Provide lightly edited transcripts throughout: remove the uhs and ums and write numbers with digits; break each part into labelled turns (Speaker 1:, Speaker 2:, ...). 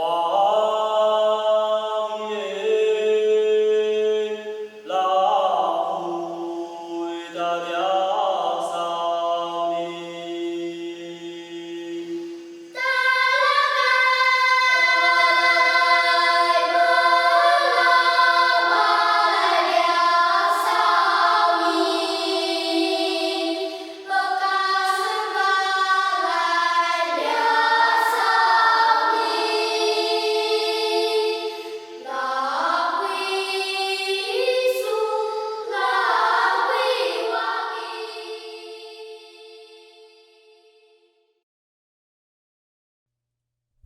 Speaker 1: 荒野老虎的吊扫你。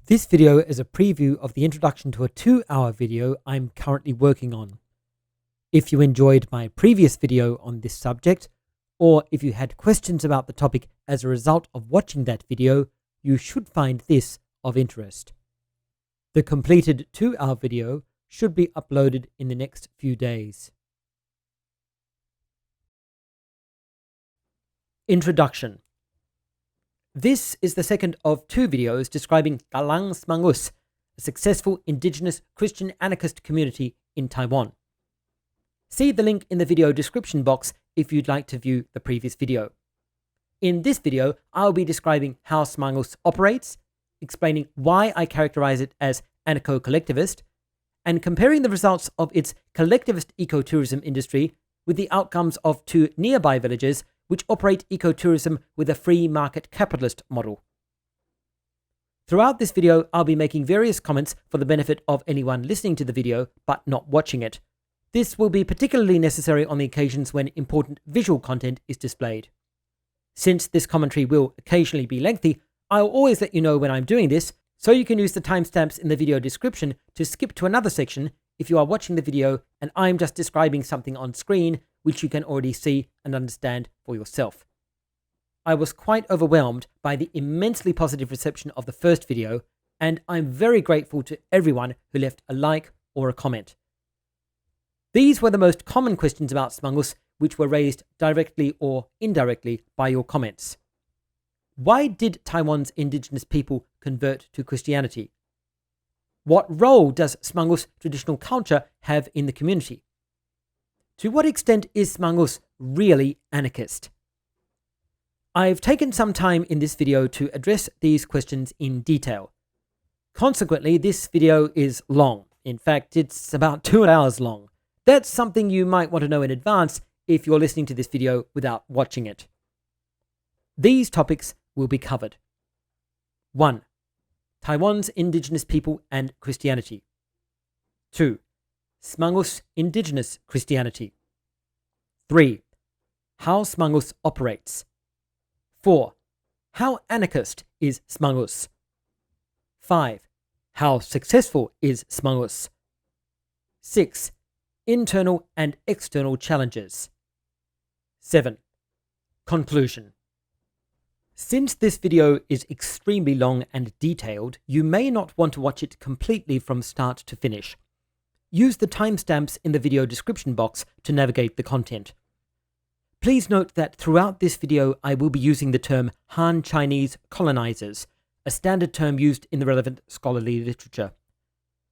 Speaker 2: This video is a preview of the introduction to a 2-hour video I'm currently working on. If you enjoyed my previous video on this subject, or if you had questions about the topic as a result of watching that video, you should find this of interest. The completed 2-hour video should be uploaded in the next few days. Introduction. This is the second of 2 videos describing Galang Smangus, a successful indigenous Christian anarchist community in Taiwan. See the link in the video description box if you'd like to view the previous video. In this video, I'll be describing how Smangus operates, explaining why I characterize it as anarcho-collectivist, and comparing the results of its collectivist ecotourism industry with the outcomes of 2 nearby villages which operate ecotourism with a free market capitalist model. Throughout this video, I'll be making various comments for the benefit of anyone listening to the video but not watching it. This will be particularly necessary on the occasions when important visual content is displayed. Since this commentary will occasionally be lengthy, I'll always let you know when I'm doing this, so you can use the timestamps in the video description to skip to another section if you are watching the video and I'm just describing something on screen which you can already see and understand for yourself. I was quite overwhelmed by the immensely positive reception of the first video, and I'm very grateful to everyone who left a like or a comment. These were the most common questions about Smangus which were raised directly or indirectly by your comments. Why did Taiwan's indigenous people convert to Christianity? What role does Smangus traditional culture have in the community? To what extent is Smangus really anarchist? I've taken some time in this video to address these questions in detail. Consequently, this video is long. In fact, it's about 2 hours long. That's something you might want to know in advance if you're listening to this video without watching it. These topics will be covered. 1. Taiwan's indigenous people and Christianity. 2. Smangus indigenous Christianity. 3. How Smangus operates. 4. How anarchist is Smangus. 5. How successful is Smangus. 6. Internal and external challenges. 7. Conclusion. Since this video is extremely long and detailed, you may not want to watch it completely from start to finish. Use the timestamps in the video description box to navigate the content. Please note that throughout this video I will be using the term Han Chinese colonizers, a standard term used in the relevant scholarly literature.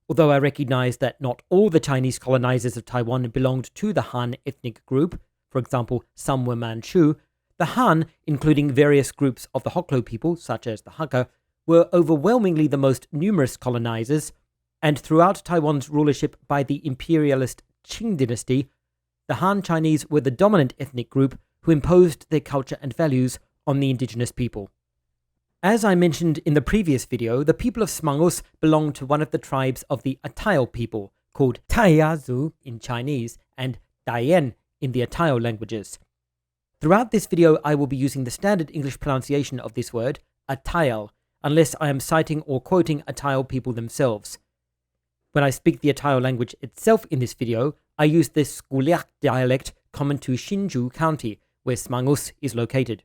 Speaker 2: Although I recognize that not all the Chinese colonizers of Taiwan belonged to the Han ethnic group, for example, some were Manchu, the Han, including various groups of the Hoklo people, such as the Hakka, were overwhelmingly the most numerous colonizers, and throughout Taiwan's rulership by the imperialist Qing dynasty, the Han Chinese were the dominant ethnic group who imposed their culture and values on the indigenous people. As I mentioned in the previous video, the people of Smangus belong to one of the tribes of the Atayal people, called Taiyazu in Chinese and Dayan in the Atayal languages. Throughout this video, I will be using the standard English pronunciation of this word, Atayal, unless I am citing or quoting Atayal people themselves. When I speak the Atayal language itself in this video, I use the Skuliak dialect common to Hsinchu County, where Smangus is located.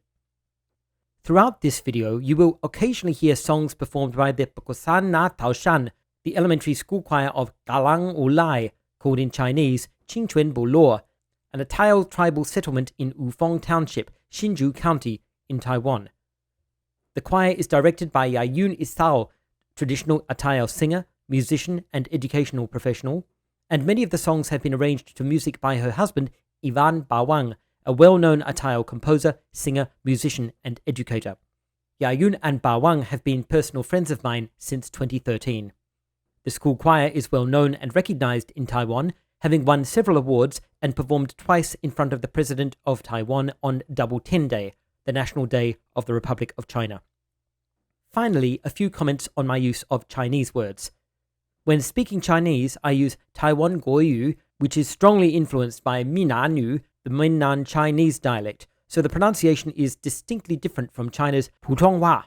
Speaker 2: Throughout this video, you will occasionally hear songs performed by the Pokosan Na Taoshan, the elementary school choir of Galang Ulai, called in Chinese Qingchuan Bolo, an Atayal tribal settlement in Wufeng Township, Hsinchu County, in Taiwan. The choir is directed by Yayun Isao, traditional Atayal singer, musician, and educational professional, and many of the songs have been arranged to music by her husband, Ivan Bawang, a well-known Atayal composer, singer, musician, and educator. Yayun and Bawang have been personal friends of mine since 2013. The school choir is well known and recognized in Taiwan, having won several awards and performed twice in front of the President of Taiwan on Double 10 Day, the National Day of the Republic of China. Finally, a few comments on my use of Chinese words. When speaking Chinese, I use Taiwan Guoyu, which is strongly influenced by Minnan, the Minnan Chinese dialect, so the pronunciation is distinctly different from China's Putonghua.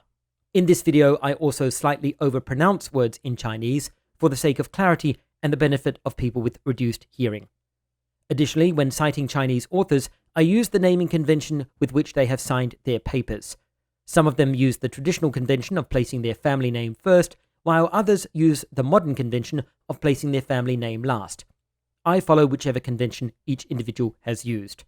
Speaker 2: In this video, I also slightly overpronounce words in Chinese for the sake of clarity and the benefit of people with reduced hearing. Additionally, when citing Chinese authors, I use the naming convention with which they have signed their papers. Some of them use the traditional convention of placing their family name first, while others use the modern convention of placing their family name last. I follow whichever convention each individual has used.